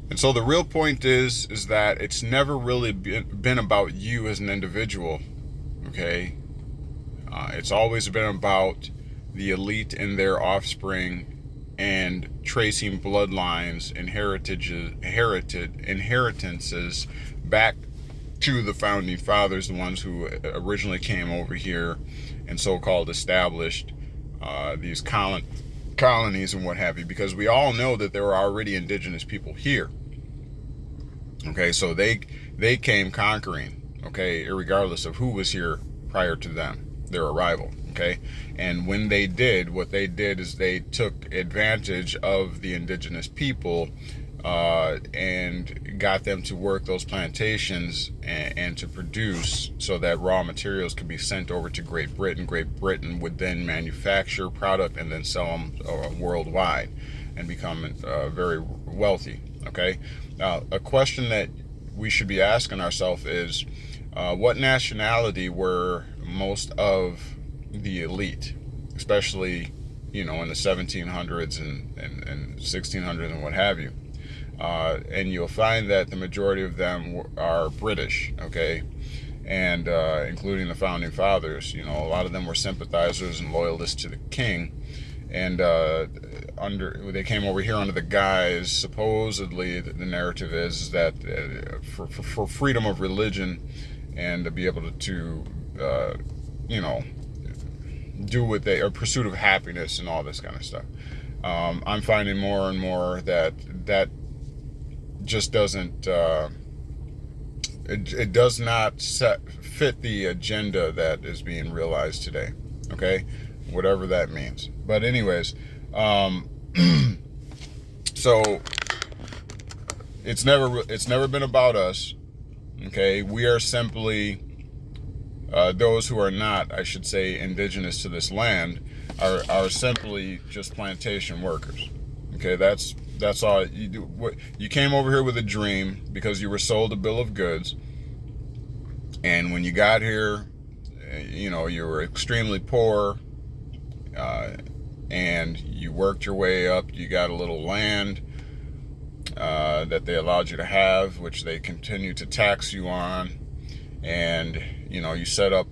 And so the real point is that it's never really been about you as an individual, okay? It's always been about the elite and their offspring and tracing bloodlines and inheritances back to the founding fathers, the ones who originally came over here and so-called established these colonies and what have you, because we all know that there were already indigenous people here. Okay, so they came conquering, okay, irregardless of who was here prior to them, their arrival, okay? And when they did, what they did is they took advantage of the indigenous people and got them to work those plantations and to produce so that raw materials could be sent over to Great Britain. Great Britain would then manufacture product and then sell them worldwide and become very wealthy, okay? Now, a question that we should be asking ourselves is, what nationality were most of the elite, especially, you know, in the 1700s and 1600s and what have you? And you'll find that the majority of them are British, okay? And including the founding fathers, you know, a lot of them were sympathizers and loyalists to the king. And they came over here under the guise, supposedly the narrative is that for freedom of religion and to be able to you know, do what they, or pursuit of happiness and all this kind of stuff. I'm finding more and more that just doesn't it does not fit the agenda that is being realized today, okay, whatever that means. But anyways, so it's never been about us, okay? We are simply those who are not, I should say, indigenous to this land are simply just plantation workers. Okay, that's all you do. What you came over here with a dream because you were sold a bill of goods, and when you got here, you know, you were extremely poor, and you worked your way up. You got a little land that they allowed you to have, which they continue to tax you on, and you know, you set up,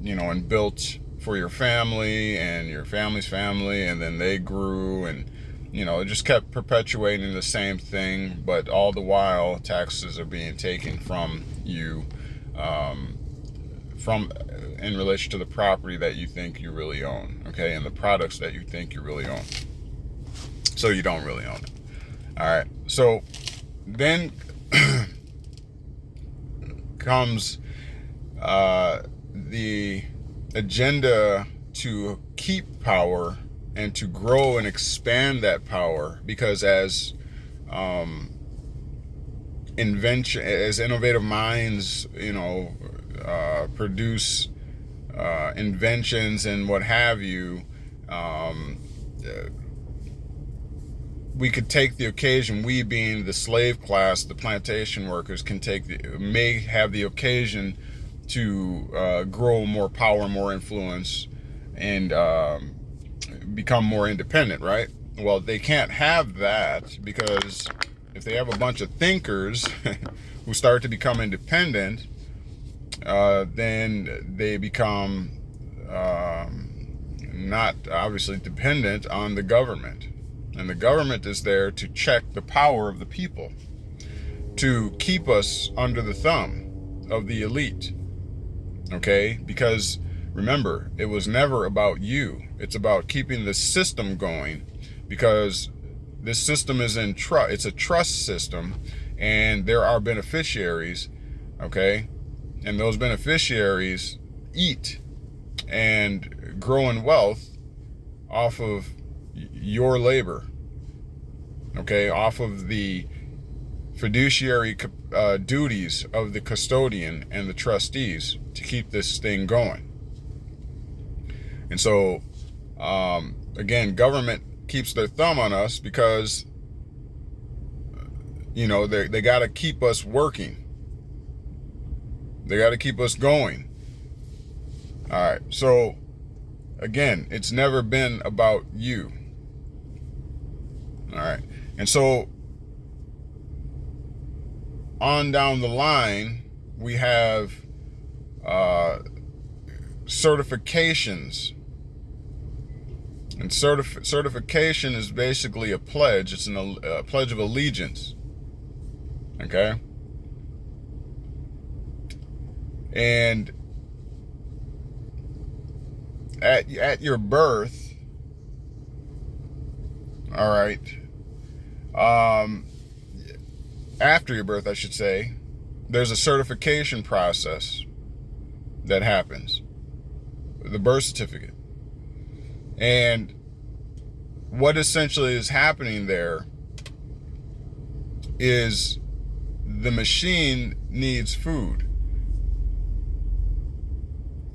you know, and built for your family and your family's family, and then they grew, and you know, it just kept perpetuating the same thing, but all the while taxes are being taken from you, from in relation to the property that you think you really own, okay, and the products that you think you really own. So you don't really own it. All right. So then comes the agenda to keep power and to grow and expand that power, because as innovative minds, you know, produce inventions and what have you, we could take the occasion, we being the slave class, the plantation workers, may have the occasion to grow more power, more influence, and become more independent, right? Well, they can't have that, because if they have a bunch of thinkers who start to become independent, then they become not obviously dependent on the government. And the government is there to check the power of the people, to keep us under the thumb of the elite, okay? Because remember, it was never about you. It's about keeping the system going, because this system is in trust. It's a trust system, and there are beneficiaries, okay? And those beneficiaries eat and grow in wealth off of your labor, okay, off of the fiduciary duties of the custodian and the trustees to keep this thing going. And so, again, government keeps their thumb on us because, you know, they got to keep us working. They got to keep us going. All right. So, again, it's never been about you. All right. And so on down the line, we have certifications. And certification is basically a pledge. It's a pledge of allegiance. Okay? And at your birth, all right, after your birth, I should say, there's a certification process that happens, the birth certificate. And what essentially is happening there is the machine needs food.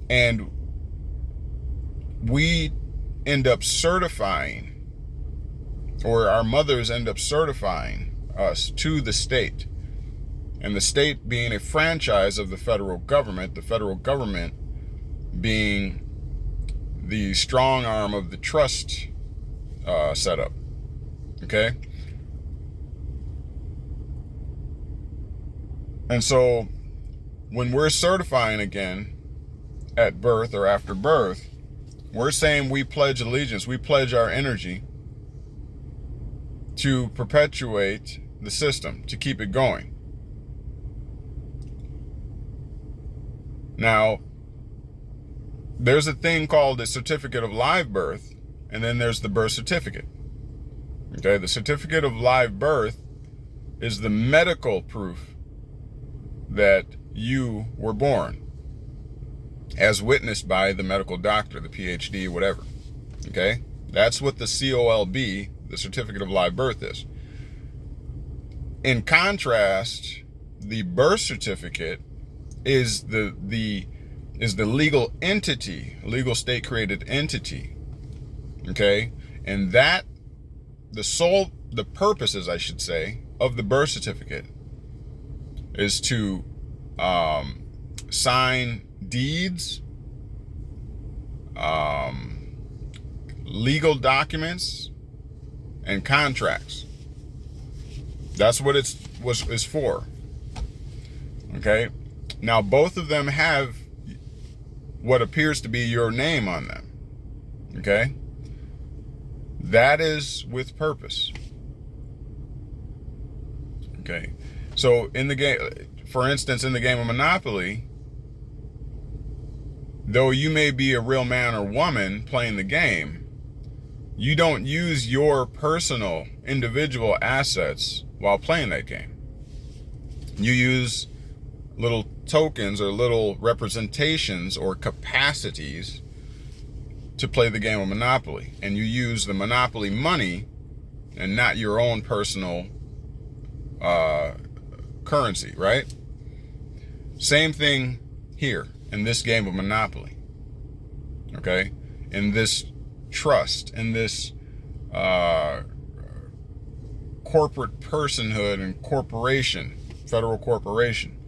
And we end up certifying, or our mothers end up certifying us to the state. And the state being a franchise of the federal government being the strong arm of the trust setup. Okay? And so when we're certifying again at birth or after birth, we're saying we pledge allegiance, we pledge our energy to perpetuate the system, to keep it going. Now, there's a thing called a certificate of live birth, and then there's the birth certificate. Okay, the certificate of live birth is the medical proof that you were born, as witnessed by the medical doctor, the PhD, whatever. Okay, that's what the COLB, the certificate of live birth, is. In contrast, the birth certificate is the legal entity, legal state created entity. Okay, and that the purposes, I should say, of the birth certificate is to sign deeds, legal documents, and contracts. That's what it's for. Okay, now both of them have what appears to be your name on them. Okay, that is with purpose. Okay, so in the game, for instance, in the game of Monopoly, though you may be a real man or woman playing the game, you don't use your personal individual assets while playing that game. You use little tokens or little representations or capacities to play the game of Monopoly. And you use the Monopoly money and not your own personal currency, right? Same thing here in this game of Monopoly. Okay? In this trust, in this corporate personhood and corporation, federal corporation.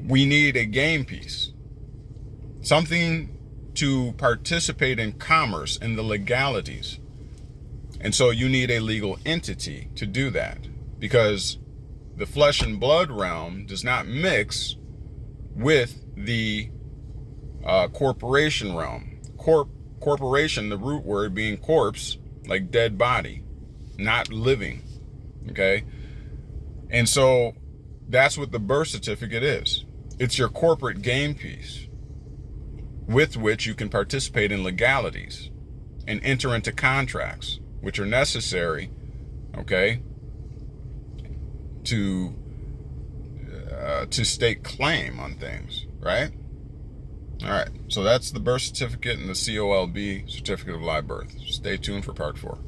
We need a game piece, something to participate in commerce and the legalities. And so you need a legal entity to do that, because the flesh and blood realm does not mix with the corporation realm. Corporation, the root word being corpse, like dead body, not living. Okay? And so that's what the birth certificate is. It's your corporate game piece with which you can participate in legalities and enter into contracts, which are necessary, okay, to stake claim on things, right? All right, so that's the birth certificate and the COLB, certificate of live birth. Stay tuned for part 4.